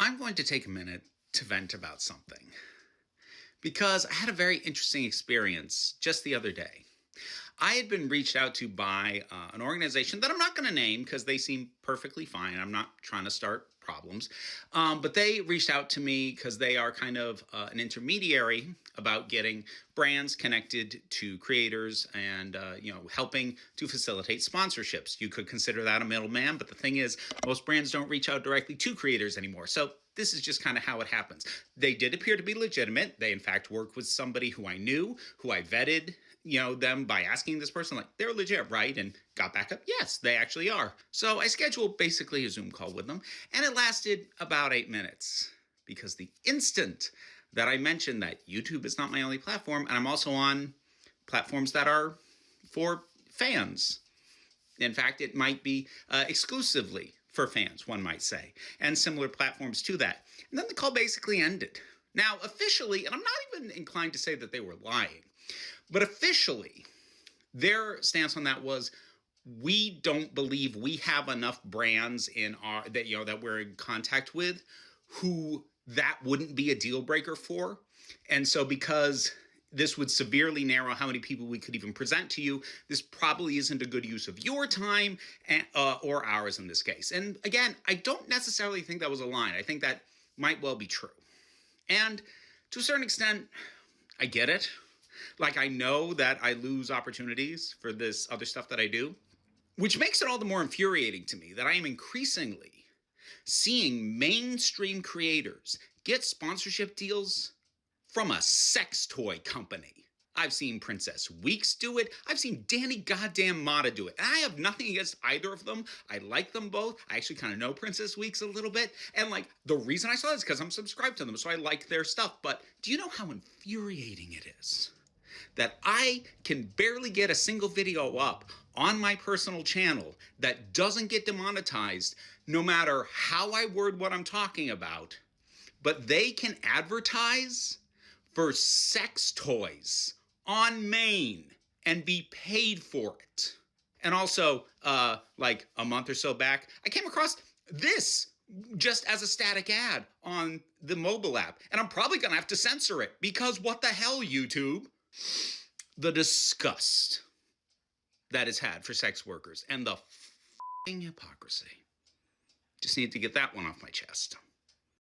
I'm going to take a minute to vent about something because I had a very interesting experience just the other day. I had been reached out to by an organization that I'm not going to name because they seem perfectly fine. I'm not trying to start problems. But they reached out to me because they are kind of an intermediary about getting brands connected to creators and, helping to facilitate sponsorships. You could consider that a middleman. But the thing is, most brands don't reach out directly to creators anymore. So this is just kind of how it happens. They did appear to be legitimate. They, in fact, worked with somebody who I knew, who I vetted, them by asking this person, like, they're legit, right? And got back up, yes, they actually are. So I scheduled basically a Zoom call with them, and it lasted about 8 minutes. Because the instant that I mentioned that YouTube is not my only platform, and I'm also on platforms that are for fans. In fact, it might be exclusively for fans, one might say, and similar platforms to that. And then the call basically ended. Now, officially, and I'm not even inclined to say that they were lying, but officially, their stance on that was, we don't believe we have enough brands in our that we're in contact with who that wouldn't be a deal breaker for. And so because this would severely narrow how many people we could even present to you, this probably isn't a good use of your time or ours in this case. And again, I don't necessarily think that was a line. I think that might well be true. And to a certain extent, I get it. Like, I know that I lose opportunities for this other stuff that I do, which makes it all the more infuriating to me that I am increasingly seeing mainstream creators get sponsorship deals from a sex toy company. I've seen Princess Weeks do it. I've seen Danny goddamn Mata do it. And I have nothing against either of them. I like them both. I actually kind of know Princess Weeks a little bit. And the reason I saw this is because I'm subscribed to them, so I like their stuff. But do you know how infuriating it is that I can barely get a single video up on my personal channel that doesn't get demonetized no matter how I word what I'm talking about, but they can advertise for sex toys on Maine and be paid for it? And also, like a month or so back, I came across this just as a static ad on the mobile app. And I'm probably going to have to censor it because what the hell, YouTube? The disgust that is had for sex workers and the f***ing hypocrisy. Just need to get that one off my chest.